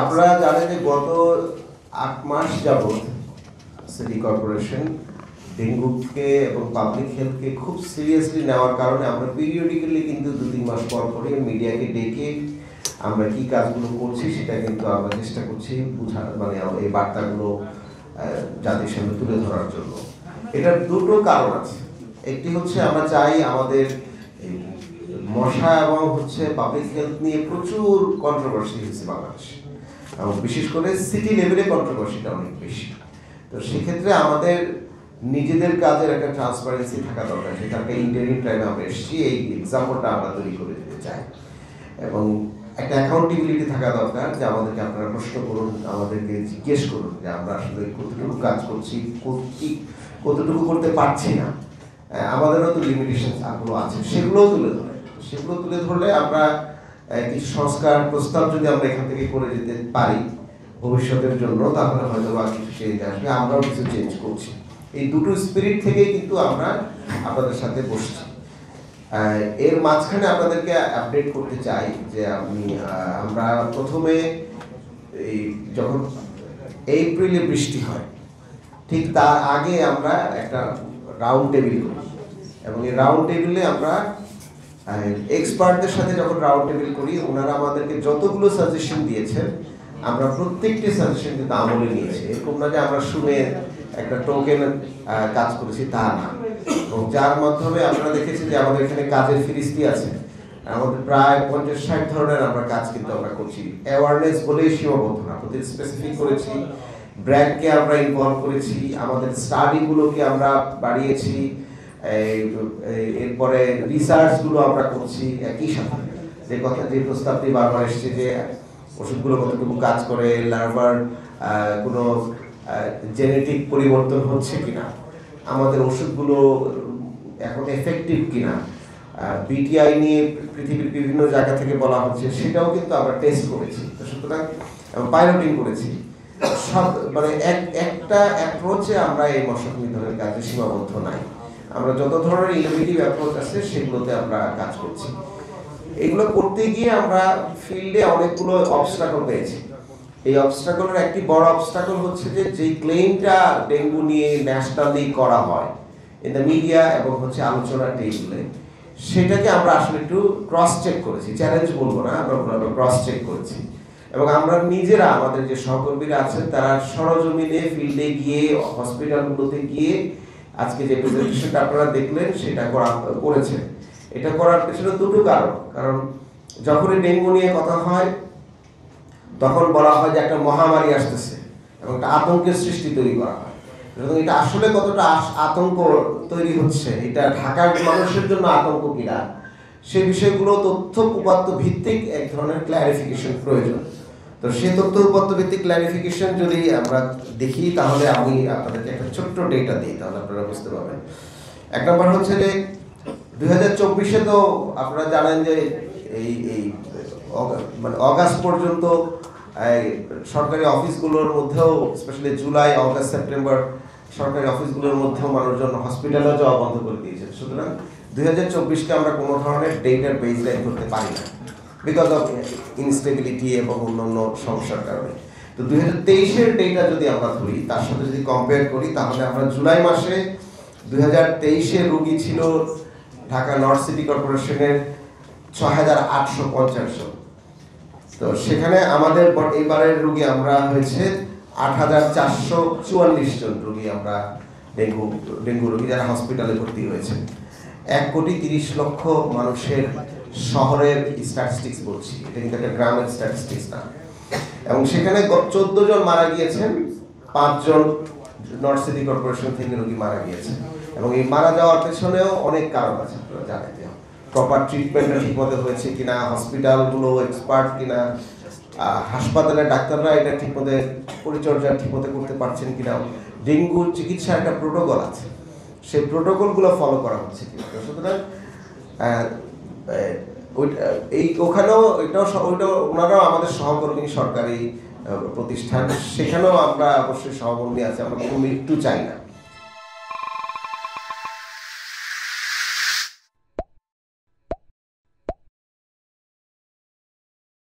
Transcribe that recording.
আপনারা জানেন যে গত 8 মাস যাবৎ সিটি কর্পোরেশন ডেঙ্গুকে এবং পাবলিক হেলথকে খুব সিরিয়াসলি নেওয়ার কারণে আমরা পিরিয়ডিক্যালি কিন্তু 2-3 মাস পর পরে মিডিয়াকে ডেকে আমরা কি কাজগুলো করছি সেটা কিন্তু আমরা চেষ্টা করছি বোঝার, মানে এই বার্তাগুলো জাতির সামনে তুলে ধরার জন্য। এটার দুটো কারণ আছে। একটি হচ্ছে আমরা চাই আমাদের মশা এবং পাবলিক হেলথ নিয়ে প্রচুর কন্ট্রোভার্সি হয়েছে বাংলাদেশে, এবং বিশেষ করে সিটি লেভেলে কন্ট্রোভার্সিটা অনেক বেশি। তো সেক্ষেত্রে আমাদের নিজেদের কাজের একটা ট্রান্সপারেন্সি থাকা দরকার। সেটাকে ইন্টারিম টাইমে আমরা এসেছি, এই এক্সাম্পলটা আমরা তৈরি করে দিতে চাই, এবং একটা অ্যাকাউন্টেবিলিটি থাকা দরকার যে আমাদেরকে আপনারা প্রশ্ন করুন, আমাদেরকে জিজ্ঞেস করুন যে আমরা আসলে কতটুকু কাজ করছি, কতটুকু করতে পারছি না, আমাদেরও তো লিমিটেশন আগ্রহ আছে, সেগুলোও তুলে ধরলে আমরা কিছু সংস্কার প্রস্তাব যদি আমরা এখান থেকে করে যেতে পারি ভবিষ্যতের জন্য, তাহলে হয়তো কিছু চেঞ্জ আসবে, আমরাও কিছু চেঞ্জ করছি। এই দুটো স্পিরিট থেকেই কিন্তু আমরা আপনাদের সাথে বসছি। এর মাঝখানে আপনাদেরকে আপডেট করতে চাই যে আমরা প্রথমে যখন এপ্রিলে বৃষ্টি হয় ঠিক তার আগে আমরা একটা রাউন্ড টেবিল করি, এবং এই রাউন্ড টেবিলে আমরা এক্সপার্টদের সাথে যখন রাউন্ড টেবিল করি, ওনারা আমাদেরকে যতগুলো সাজেশন দিয়েছেন আমরা প্রত্যেকটি সাজেশন কিন্তু আমলে নিয়েছি। এরকম না যে আমরা শুনে একটা টোকেন কাজ করেছি, তা না। এবং যার মাধ্যমে আপনারা দেখেছি যে আমাদের এখানে কাজের ফিরিস্তি আছে, আমাদের প্রায় 50-60 ধরনের আমরা কাজ কিন্তু আমরা করছি। অ্যাওয়ারনেস বলেই সীমাবদ্ধ না, প্রতি স্পেসিফিক করেছি, ব্র্যান্ডকে আমরা ইনভলভ করেছি, আমাদের স্টাডিগুলোকে আমরা বাড়িয়েছি, এরপরে রিসার্চগুলো আমরা করছি। একই সাথে যে প্রস্তাবটি বারবার এসছে যে ওষুধগুলো কতটুকু কাজ করে, লার্ভার কোনো জেনেটিক পরিবর্তন হচ্ছে কিনা, আমাদের ওষুধগুলো এখন এফেক্টিভ কিনা, বিটিআই নিয়ে পৃথিবীর বিভিন্ন জায়গা থেকে বলা হচ্ছে, সেটাও কিন্তু আমরা টেস্ট করেছি। সুতরাং পাইলটিং করেছি। সব মানে একটা অ্যাপ্রোচে আমরা এই মশা নিধনের কাজে সীমাবদ্ধ নাই, আমরা যত ধরনের ইনোভেটিভ অ্যাপ্রোচ আছে সেগুলোতে আমরা কাজ করছি। এগুলো করতে গিয়ে আমরা ফিল্ডে অনেকগুলো অবস্ট্রাকল পেয়েছি। এই অবস্ট্রাকলের একটি বড় অবস্ট্রাকল হচ্ছে যে যেই ক্লেমটা ডেঙ্গু নিয়ে ন্যাশনালি করা হয় ইন দ্য মিডিয়া এবং আলোচনা টেবিলে, সেটাকে আমরা আসলে একটু ক্রস চেক করেছি। চ্যালেঞ্জ বলবো না, আমরা ক্রস চেক করেছি, এবং আমরা নিজেরা আমাদের যে সহকর্মীরা আছেন তারা সরজমিনে ফিল্ডে গিয়ে হসপিটালগুলোতে গিয়ে আজকে যে প্রেজেন্টেশনটা আপনারা দেখলেন সেটা করেছেন। এটা করার পেছনে দুটো কারণ যখনই ডেঙ্গু নিয়ে কথা হয় তখন বলা হয় যে একটা মহামারী আসতেছে এবং একটা আতঙ্কের সৃষ্টি তৈরি করা হয়। এবং এটা আসলে কতটা আতঙ্ক তৈরি হচ্ছে, এটা ঢাকার মানুষের জন্য আতঙ্ক কিনা, সেই বিষয়গুলো তথ্য উপাত্ত ভিত্তিক এক ধরনের ক্ল্যারিফিকেশন প্রয়োজন। তো সেই তথ্য উপাত্ত ভিত্তিক ক্ল্যারিফিকেশন যদি আমরা দেখি, তাহলে আমি আপনাদেরকে একটা ছোট্ট ডেটা দিই, তাহলে আপনারা বুঝতে পারবেন। এক নম্বর হচ্ছে যে 2024-এ তো আপনারা জানেন যে এই মানে অগাস্ট পর্যন্ত সরকারি অফিসগুলোর মধ্যেও, স্পেশালি জুলাই, অগাস্ট, সেপ্টেম্বর সরকারি অফিসগুলোর মধ্যেও মানুষজন হসপিটালেও যাওয়া বন্ধ করে দিয়েছে। সুতরাং 2024-কে আমরা কোনো ধরনের ডেটার বেসলাইন করতে পারি না, বিকজ অফ ইনস্টেবিলিটি এবং অন্যান্য সমস্যার কারণে। তো 2023-এর ডেটা যদি আমরা ধরি, তার সাথে যদি কম্পেয়ার করি, তাহলে আমরা জুলাই মাসে 2023-এর রোগী ছিল ঢাকা নর্থ সিটি কর্পোরেশনের 6,850 জন। তো সেখানে আমাদের এবারের রোগী আমরা হয়েছে 8,444 জন রোগী, আমরা ডেঙ্গু রোগী যারা হসপিটালে ভর্তি হয়েছে। 1,30,00,000 মানুষের শহরের স্ট্যাটিস্টিক্স বলছি, এটা কিন্তু একটা গ্রামের স্ট্যাটিস্টিক্স না। এবং সেখানে 14 জন মারা গিয়েছেন, 5 জন নর্থ সিটি কর্পোরেশন থেকে রোগী মারা গিয়েছে। এবং এই মারা যাওয়ার পেছনেও অনেক কারণ আছে, আপনারা জানেন। প্রপার ট্রিটমেন্টটা ঠিকমতো হয়েছে কিনা, হসপিটালগুলো এক্সপার্ট কিনা, হাসপাতালের ডাক্তাররা এটা ঠিকমতো পরিচর্যা ঠিকমতো করতে পারছেন কিনা, ডেঙ্গুর চিকিৎসার একটা প্রোটোকল আছে, সেই প্রোটোকলগুলো ফলো করা হচ্ছে কিনা। সুতরাং ওখানেও ওনারাও আমাদের সহকর্মী, সরকারি প্রতিষ্ঠান, সেখানেও আমরা অবশ্যই সহকর্মী আছে, আমরা কোনো মৃত্যু চাই না।